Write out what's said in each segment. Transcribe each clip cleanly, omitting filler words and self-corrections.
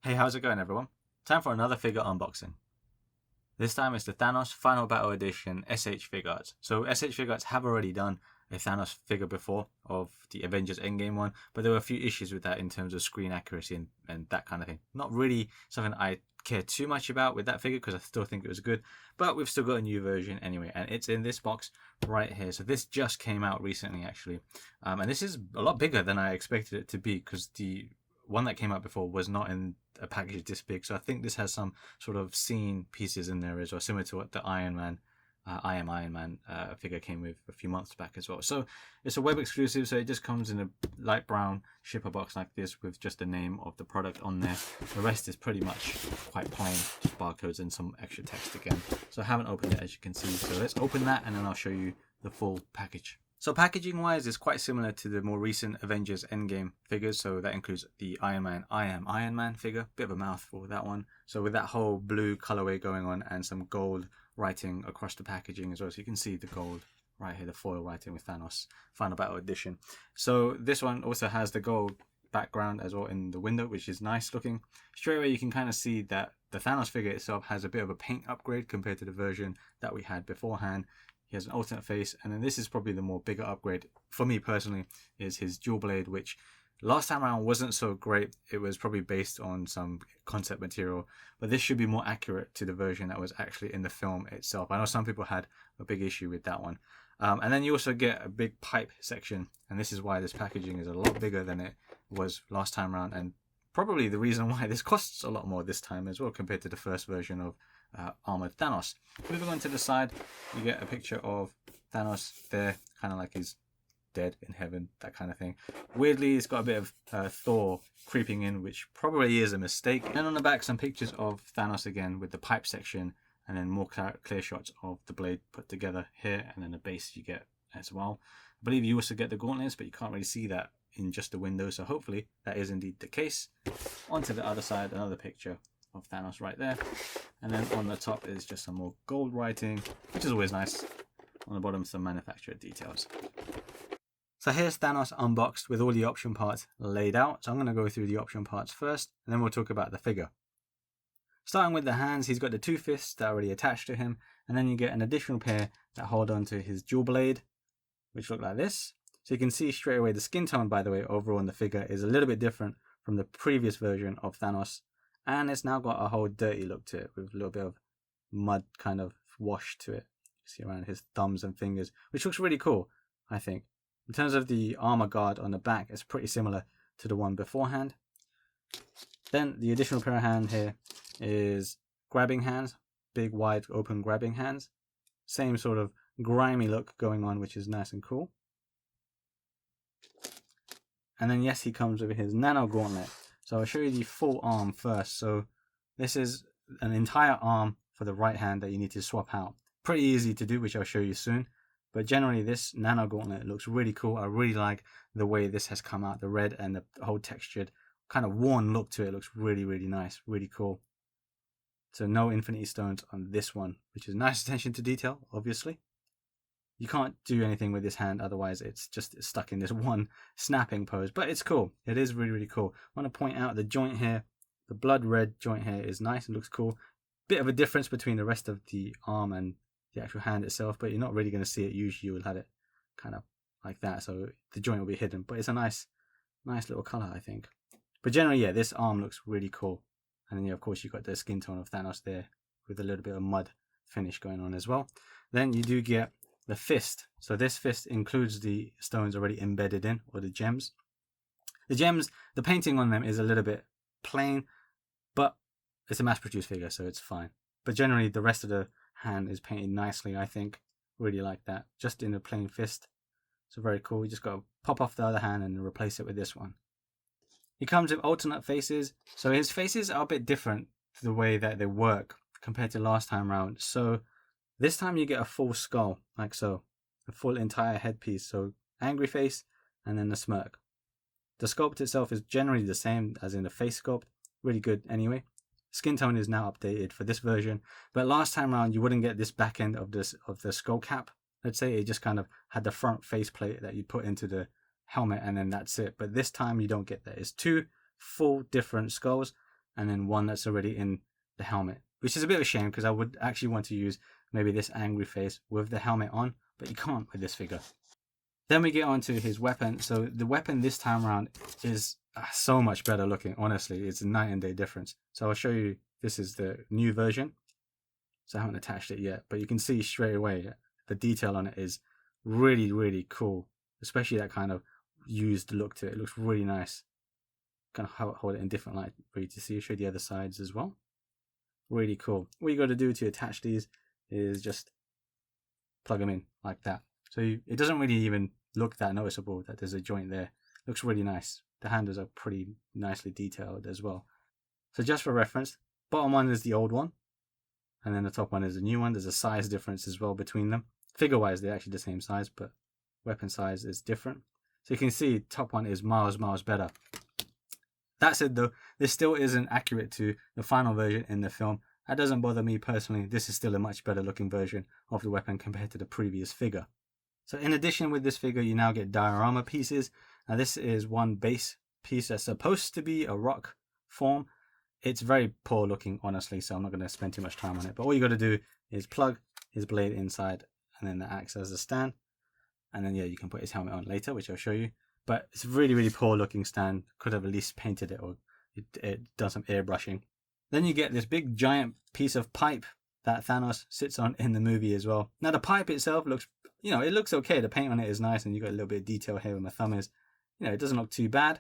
Hey, how's it going everyone? Time for another figure unboxing. This time it's the Thanos Final Battle Edition S.H.Figuarts. So S.H.Figuarts have already done a Thanos figure before of the Avengers Endgame one, but there were a few issues with that in terms of screen accuracy and that kind of thing. Not really something I care too much about with that figure because I still think it was good, but we've still got a new version anyway, and it's in this box right here. So this just came out recently actually, and this is a lot bigger than I expected it to be because the one that came out before was not in a package this big, so I think this has some sort of scene pieces in there as well, similar to what the Iron Man figure came with a few months back as well. So it's a web exclusive, so it just comes in a light brown shipper box like this with just the name of the product on there. The rest is pretty much quite plain, just barcodes and some extra text again. So I haven't opened it, as you can see, so let's open that and then I'll show you the full package. So packaging wise is quite similar to the more recent Avengers Endgame figures, so that includes the Iron Man I Am Iron Man figure, bit of a mouthful with that one. So with that whole blue colorway going on and some gold writing across the packaging as well, so you can see the gold right here, the foil writing with Thanos Final Battle Edition. So this one also has the gold background as well in the window, which is nice looking. Straight away you can kind of see that the Thanos figure itself has a bit of a paint upgrade compared to the version that we had beforehand. He has an alternate face, and then this is probably the more bigger upgrade for me personally, is his dual blade, which last time around wasn't so great. It was probably based on some concept material, but this should be more accurate to the version that was actually in the film itself. I know some people had a big issue with that one. And then you also get a big pipe section, and this is why this packaging is a lot bigger than it was last time around, and probably the reason why this costs a lot more this time as well compared to the first version of armored Thanos. Moving on to the side, you get a picture of Thanos there, kind of like he's dead in heaven, that kind of thing. Weirdly, it's got a bit of Thor creeping in, which probably is a mistake. And on the back, some pictures of Thanos again with the pipe section, and then more clear shots of the blade put together here, and then the base you get as well. I believe you also get the gauntlets, but you can't really see that in just the window, so hopefully that is indeed the case. Onto the other side, another picture of Thanos right there, and then on the top is just some more gold writing, which is always nice. On the bottom, some manufacturer details. So here's Thanos unboxed with all the option parts laid out. So I'm going to go through the option parts first, and then we'll talk about the figure. Starting with the hands, he's got the two fists that are already attached to him, and then you get an additional pair that hold on to his dual blade, which look like this. So you can see straight away the skin tone, by the way, overall in the figure is a little bit different from the previous version of Thanos. And it's now got a whole dirty look to it with a little bit of mud kind of wash to it. You see around his thumbs and fingers, which looks really cool, I think. In terms of the armor guard on the back, it's pretty similar to the one beforehand. Then the additional pair of hands here is grabbing hands, big wide open grabbing hands. Same sort of grimy look going on, which is nice and cool. And then yes, he comes with his Nano Gauntlet. So I'll show you the full arm first. So this is an entire arm for the right hand that you need to swap out. Pretty easy to do, which I'll show you soon. But generally this Nano Gauntlet looks really cool. I really like the way this has come out. The red and the whole textured, kind of worn look to it looks really, really nice. Really cool. So no Infinity Stones on this one, which is nice attention to detail, obviously. You can't do anything with this hand, otherwise it's just stuck in this one snapping pose. But it's cool. It is really, really cool. I want to point out the joint here. The blood red joint here is nice. It looks cool. Bit of a difference between the rest of the arm and the actual hand itself, but you're not really going to see it. Usually you will have it kind of like that, so the joint will be hidden. But it's a nice little color, I think. But generally, yeah, this arm looks really cool. And then, yeah, of course, you've got the skin tone of Thanos there with a little bit of mud finish going on as well. Then you do get the fist. So this fist includes the stones already embedded in, or the gems. The gems, the painting on them is a little bit plain, but it's a mass-produced figure, so it's fine. But generally, the rest of the hand is painted nicely, I think. Really like that. Just in a plain fist. So very cool. You just got to pop off the other hand and replace it with this one. He comes with alternate faces. So his faces are a bit different to the way that they work compared to last time around. So this time you get a full skull, like so. A full entire headpiece. So angry face and then the smirk. The sculpt itself is generally the same as in the face sculpt. Really good anyway. Skin tone is now updated for this version. But last time around you wouldn't get this back end of the skull cap. Let's say it just kind of had the front face plate that you put into the helmet and then that's it. But this time you don't get that. It's two full different skulls. and then one that's already in the helmet, which is a bit of a shame because I would actually want to use maybe this angry face with the helmet on, but you can't with this figure. Then we get on to his weapon. So the weapon this time around is so much better looking. Honestly, it's a night and day difference. So I'll show you. This is the new version. So I haven't attached it yet, but you can see straight away the detail on it is really, really cool. Especially that kind of used look to it. It looks really nice. Kind of hold it in different light for you to see. Show the other sides as well. Really cool. What you got to do to attach these is just plug them in like that. So it doesn't really even look that noticeable that there's a joint there. Looks really nice. The handles are pretty nicely detailed as well. So just for reference, bottom one is the old one, and then the top one is the new one. There's a size difference as well between them. Figure wise, they're actually the same size, but weapon size is different. So you can see top one is miles better. That said though, this still isn't accurate to the final version in the film. That doesn't bother me personally. This is still a much better looking version of the weapon compared to the previous figure. So in addition with this figure, you now get diorama pieces. Now this is one base piece that's supposed to be a rock form. It's very poor looking, honestly, so I'm not going to spend too much time on it. But all you got to do is plug his blade inside, and then that acts as a stand. And then, yeah, you can put his helmet on later, which I'll show you. But it's a really, really poor looking stand. Could have at least painted it, or it done some airbrushing. Then you get this big giant piece of pipe that Thanos sits on in the movie as well. Now the pipe itself looks, it looks okay. The paint on it is nice, and you got a little bit of detail here where my thumb is. It doesn't look too bad.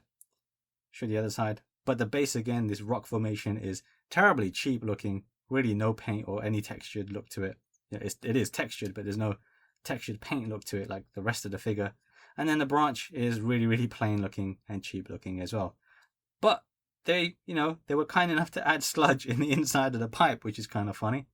Show the other side. But the base, again, this rock formation is terribly cheap looking. Really no paint or any textured look to it. It is textured, but there's no textured paint look to it like the rest of the figure. And then the branch is really, really plain looking and cheap looking as well. But they were kind enough to add sludge in the inside of the pipe, which is kind of funny.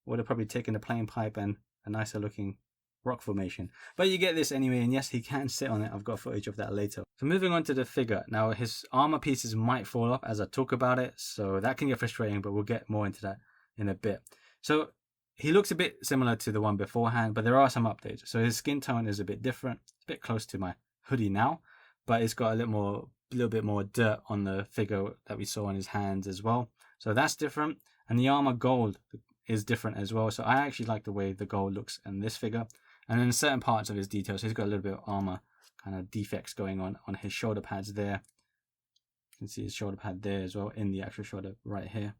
Would have probably taken a plain pipe and a nicer looking rock formation. But you get this anyway, and yes, he can sit on it. I've got footage of that later. So moving on to the figure. Now his armor pieces might fall off as I talk about it, so that can get frustrating, but we'll get more into that in a bit. So he looks a bit similar to the one beforehand, but there are some updates. So his skin tone is a bit different. It's a bit close to my hoodie now, but it's got a little bit more dirt on the figure that we saw on his hands as well. So that's different. And the armor gold is different as well. So I actually like the way the gold looks in this figure. And then certain parts of his details, he's got a little bit of armor kind of defects going on his shoulder pads there. You can see his shoulder pad there as well, in the actual shoulder right here.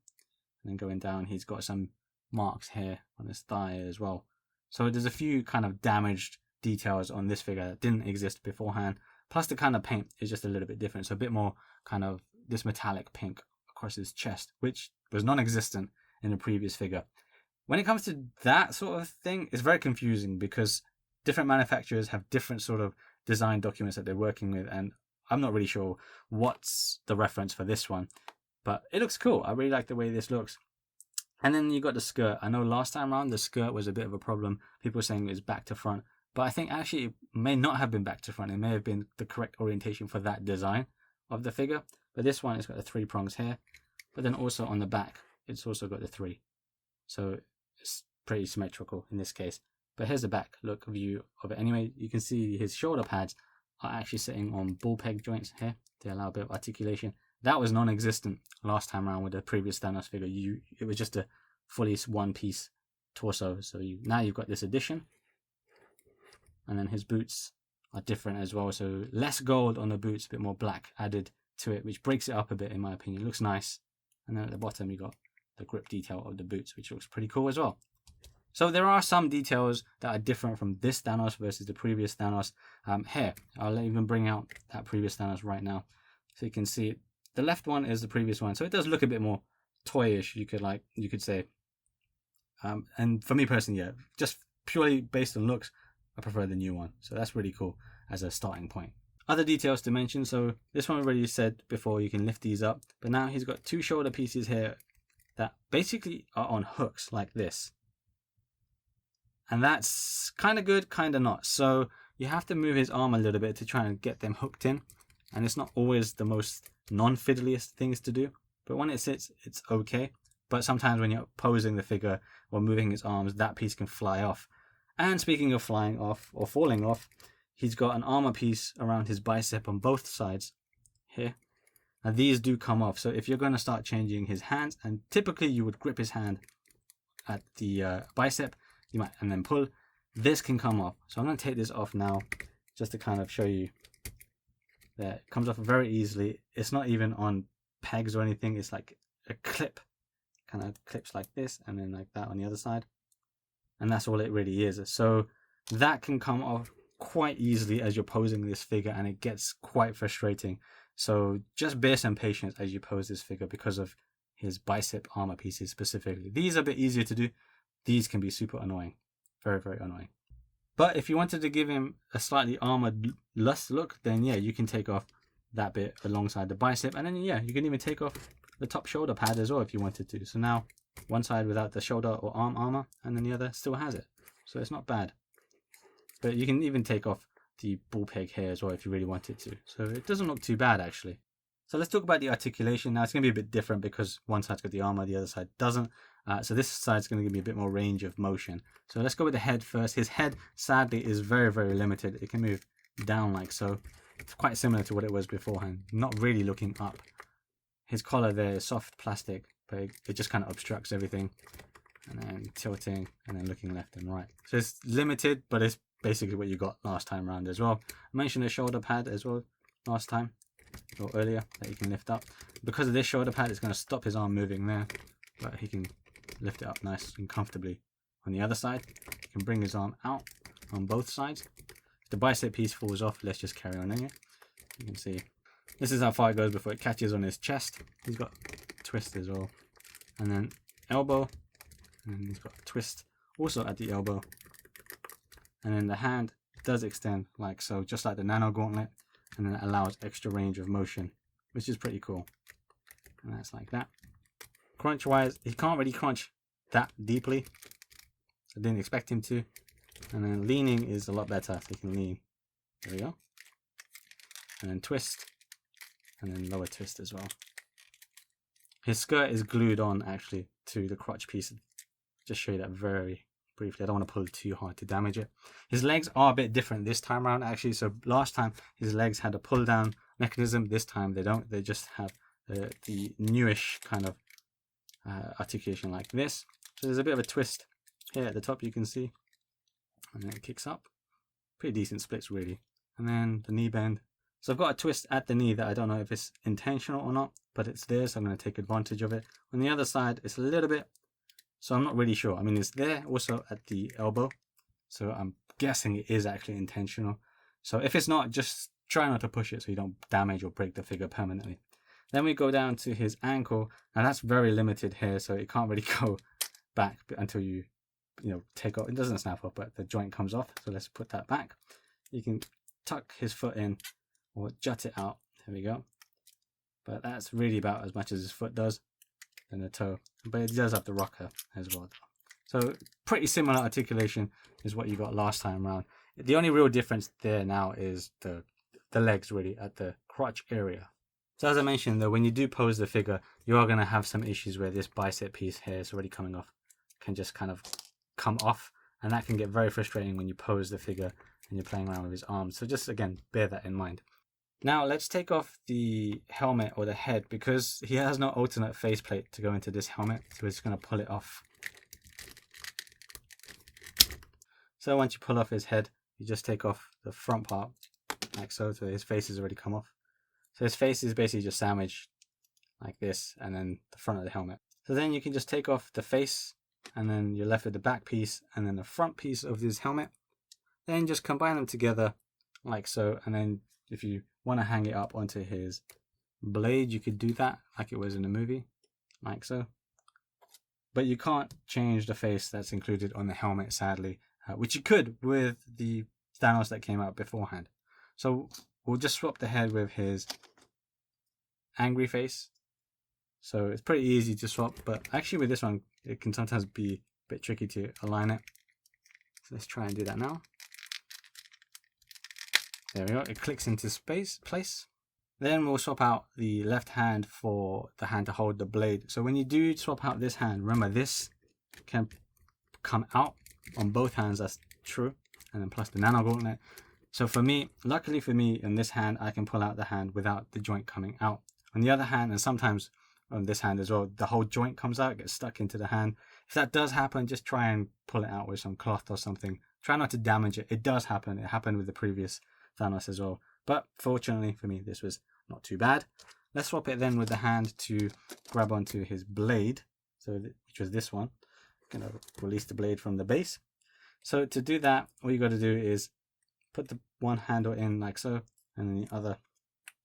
And then going down, he's got some marks here on his thigh as well. So there's a few kind of damaged details on this figure that didn't exist beforehand. Plus the kind of paint is just a little bit different. So a bit more kind of this metallic pink across his chest, which was non-existent in the previous figure. When it comes to that sort of thing, it's very confusing because different manufacturers have different sort of design documents that they're working with, and I'm not really sure what's the reference for this one, but it looks cool. I really like the way this looks. And then you got the skirt. I know last time around the skirt was a bit of a problem. People were saying it was back to front, but I think actually it may not have been back to front. It may have been the correct orientation for that design of the figure. But this one, it's got the 3 prongs here, but then also on the back, it's also got the 3. So it's pretty symmetrical in this case. But here's the back look view of it anyway. You can see his shoulder pads are actually sitting on ball peg joints here to allow a bit of articulation. That was non-existent last time around with the previous Thanos figure. It was just a fully one-piece torso. So now you've got this addition. And then his boots are different as well. So less gold on the boots, a bit more black added to it, which breaks it up a bit in my opinion. It looks nice. And then at the bottom you got the grip detail of the boots, which looks pretty cool as well. So there are some details that are different from this Thanos versus the previous Thanos. Here, I'll even bring out that previous Thanos right now, so you can see it. The left one is the previous one, so it does look a bit more toyish. You could say. And for me personally, yeah, just purely based on looks, I prefer the new one. So that's really cool as a starting point. Other details to mention. So this one already said before, you can lift these up, but now he's got 2 shoulder pieces here that basically are on hooks like this. And that's kind of good, kind of not. So you have to move his arm a little bit to try and get them hooked in. And it's not always the most non-fiddliest things to do. But when it sits, it's okay. But sometimes when you're posing the figure or moving his arms, that piece can fly off. And speaking of flying off or falling off, he's got an armor piece around his bicep on both sides here. Now these do come off, so if you're going to start changing his hands, and typically you would grip his hand at the bicep, you might, and then pull, this can come off. So I'm going to take this off now just to kind of show you that it comes off very easily. It's not even on pegs or anything, it's like a clip, kind of clips like this and then like that on the other side, and that's all it really is. So that can come off quite easily as you're posing this figure, and it gets quite frustrating. So just bear some patience as you pose this figure because of his bicep armor pieces specifically. These are a bit easier to do. These can be super annoying, very, very annoying. But if you wanted to give him a slightly armored lust look, then yeah, you can take off that bit alongside the bicep, and then yeah, you can even take off the top shoulder pad as well if you wanted to. So now one side without the shoulder or arm armor, and then the other still has it. So it's not bad. But you can even take off the ball peg here as well if you really wanted to. So it doesn't look too bad actually. So let's talk about the articulation. Now it's going to be a bit different because one side's got the armor, the other side doesn't. So this side's going to give me a bit more range of motion. So let's go with the head first. His head sadly is very, very limited. It can move down like so. It's quite similar to what it was beforehand. Not really looking up. His collar there is soft plastic, but it just kind of obstructs everything. And then tilting and then looking left and right. So it's limited, but it's basically what you got last time around as well. I mentioned the shoulder pad as well last time or earlier that you can lift up. Because of this shoulder pad, it's going to stop his arm moving there, but he can lift it up nice and comfortably on the other side. He can bring his arm out on both sides. If the bicep piece falls off, let's just carry on in it. You can see this is how far it goes before it catches on his chest. He's got a twist as well, and then elbow, and he's got a twist also at the elbow. And then the hand does extend like so, just like the Nano Gauntlet, and then it allows extra range of motion, which is pretty cool. And that's like that. Crunch wise, he can't really crunch that deeply, so I didn't expect him to. And then leaning is a lot better, so he can lean. There we go. And then twist, and then lower twist as well. His skirt is glued on actually to the crotch piece. Just show you that very briefly. I don't want to pull it too hard to damage it. His legs are a bit different this time around actually. So last time his legs had a pull down mechanism. This time they don't. They just have the newish kind of articulation like this. So there's a bit of a twist here at the top, you can see, and then it kicks up. Pretty decent splits really. And then the knee bend. So I've got a twist at the knee that I don't know if it's intentional or not, but it's there, so I'm going to take advantage of it. On the other side, it's a little bit, so I'm not really sure. I mean, it's there also at the elbow, so I'm guessing it is actually intentional. So if it's not, just try not to push it so you don't damage or break the figure permanently. Then we go down to his ankle, and that's very limited here, so it can't really go back until you take off. It doesn't snap off, but the joint comes off. So let's put that back. You can tuck his foot in or jut it out. There we go. But that's really about as much as his foot does, and the toe. But it does have the rocker as well. So pretty similar articulation is what you got last time around. The only real difference there now is the legs really at the crotch area. So as I mentioned though, when you do pose the figure, you are going to have some issues where this bicep piece here is already coming off, can just kind of come off, and that can get very frustrating when you pose the figure and you're playing around with his arms. So just again, bear that in mind. Now let's take off the helmet or the head, because he has no alternate faceplate to go into this helmet, so we're just going to pull it off. So once you pull off his head, you just take off the front part like so his face has already come off. So his face is basically just sandwiched like this, and then the front of the helmet. So then you can just take off the face, and then you're left with the back piece and then the front piece of this helmet. Then just combine them together like so, and then if you want to hang it up onto his blade, you could do that like it was in the movie, like so. But you can't change the face that's included on the helmet, sadly, which you could with the Thanos that came out beforehand. So we'll just swap the head with his angry face. So it's pretty easy to swap, but actually with this one, it can sometimes be a bit tricky to align it. So let's try and do that now. There we go, it clicks into place. Then we'll swap out the left hand for the hand to hold the blade. So when you do swap out this hand, remember this can come out on both hands, that's true. And then plus the Nano Gauntlet. So for me, luckily for me, in this hand, I can pull out the hand without the joint coming out On the other hand, and sometimes on this hand as well, the whole joint comes out, gets stuck into the hand. If that does happen, just try and pull it out with some cloth or something. Try not to damage it. It does happen. It happened with the previous Thanos as well. But fortunately for me, this was not too bad. Let's swap it then with the hand to grab onto his blade, which was this one. I'm going to release the blade from the base. So to do that, all you got to do is put the one handle in like so, and then the other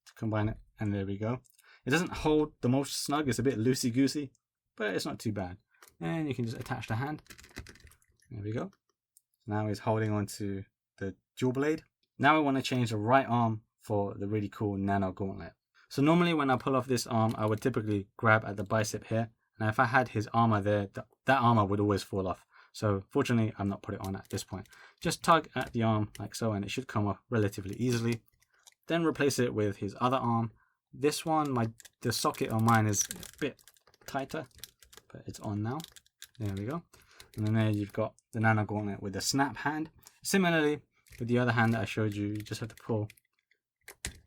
to combine it, and there we go. It doesn't hold the most snug, it's a bit loosey-goosey, but it's not too bad. And you can just attach the hand. There we go. Now he's holding onto the dual blade. Now I want to change the right arm for the really cool Nano Gauntlet. So normally when I pull off this arm, I would typically grab at the bicep here. And if I had his armor there, that armor would always fall off. So fortunately, I'm not put it on at this point. Just tug at the arm like so, and it should come off relatively easily. Then replace it with his other arm. This one, the socket on mine is a bit tighter, but it's on now. There we go. And then there you've got the Nano Gauntlet with the snap hand. Similarly, with the other hand that I showed you, you just have to pull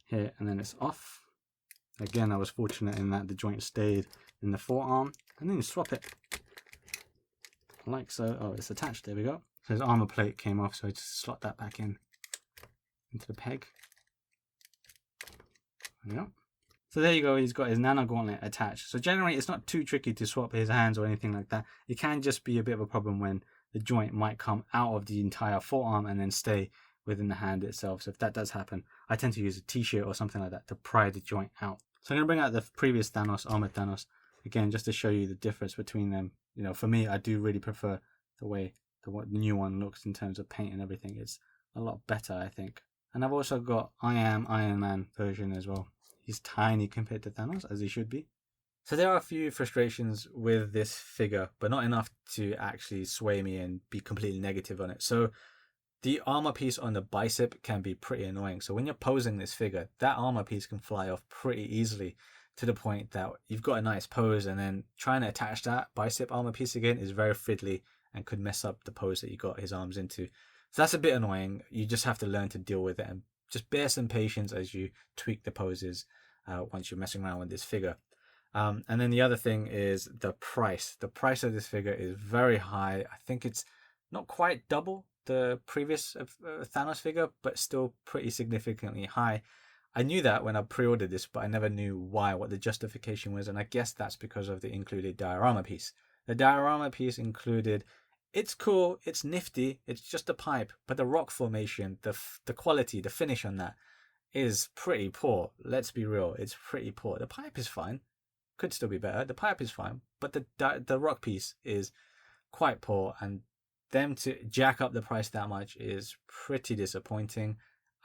here and then it's off. Again, I was fortunate in that the joint stayed in the forearm. And then you swap it like so. Oh, it's attached. There we go. So his armor plate came off, so I just slot that back in into the peg. There we go. So there you go, he's got his Nano Gauntlet attached. So generally it's not too tricky to swap his hands or anything like that. It can just be a bit of a problem when the joint might come out of the entire forearm and then stay within the hand itself. So if that does happen, I tend to use a t-shirt or something like that to pry the joint out. So I'm going to bring out the previous Thanos, Armored Thanos, again just to show you the difference between them. You know, for me, I do really prefer the way the new one looks in terms of paint and everything. It's a lot better, I think. And I've also got I Am Iron Man version as well. He's tiny compared to Thanos, as he should be. So there are a few frustrations with this figure, but not enough to actually sway me and be completely negative on it. So the armor piece on the bicep can be pretty annoying. So when you're posing this figure, that armor piece can fly off pretty easily to the point that you've got a nice pose, and then trying to attach that bicep armor piece again is very fiddly and could mess up the pose that you got his arms into. So that's a bit annoying. You just have to learn to deal with it and just bear some patience as you tweak the poses once you're messing around with this figure. And then the other thing is the price. The price of this figure is very high. I think it's not quite double the previous Thanos figure, but still pretty significantly high. I knew that when I pre-ordered this, but I never knew why, what the justification was, and I guess that's because of the included diorama piece. The diorama piece included, it's cool, it's nifty, it's just a pipe, but the rock formation, the quality, the finish on that is pretty poor. Let's be real, it's pretty poor. The pipe is fine, could still be better. The pipe is fine, but the rock piece is quite poor, and them to jack up the price that much is pretty disappointing.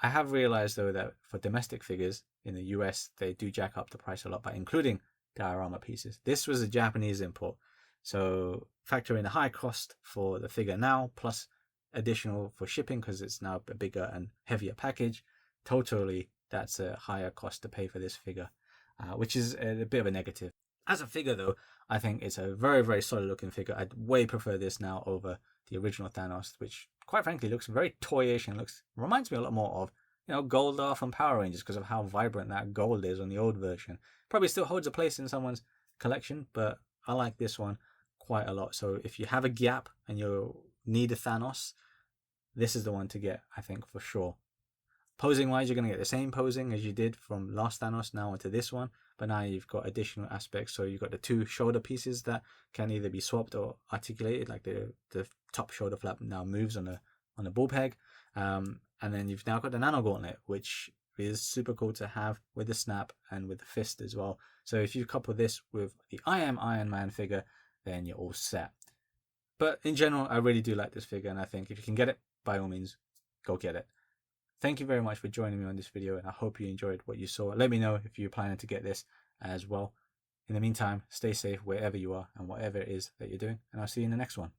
I have realized though that for domestic figures in the US, they do jack up the price a lot by including diorama pieces. This was a Japanese import, so factor in a high cost for the figure now, plus additional for shipping because it's now a bigger and heavier package. Totally, that's a higher cost to pay for this figure, which is a bit of a negative. As a figure though, I think it's a very, very solid looking figure. I'd way prefer this now over the original Thanos, which quite frankly looks very toyish and reminds me a lot more of, you know, Goldar from Power Rangers because of how vibrant that gold is on the old version. Probably still holds a place in someone's collection, but I like this one quite a lot. So if you have a gap and you need a Thanos, this is the one to get, I think, for sure. Posing wise, you're going to get the same posing as you did from last Thanos now onto this one, but now you've got additional aspects. So you've got the two shoulder pieces that can either be swapped or articulated, like the top shoulder flap now moves on the ball peg, and then you've now got the Nano Gauntlet, which is super cool to have with the snap and with the fist as well. So if you couple this with the I Am Iron Man figure, then you're all set. But in general, I really do like this figure, and I think if you can get it, by all means, go get it. Thank you very much for joining me on this video, and I hope you enjoyed what you saw. Let me know if you're planning to get this as well. In the meantime, stay safe wherever you are and whatever it is that you're doing, and I'll see you in the next one.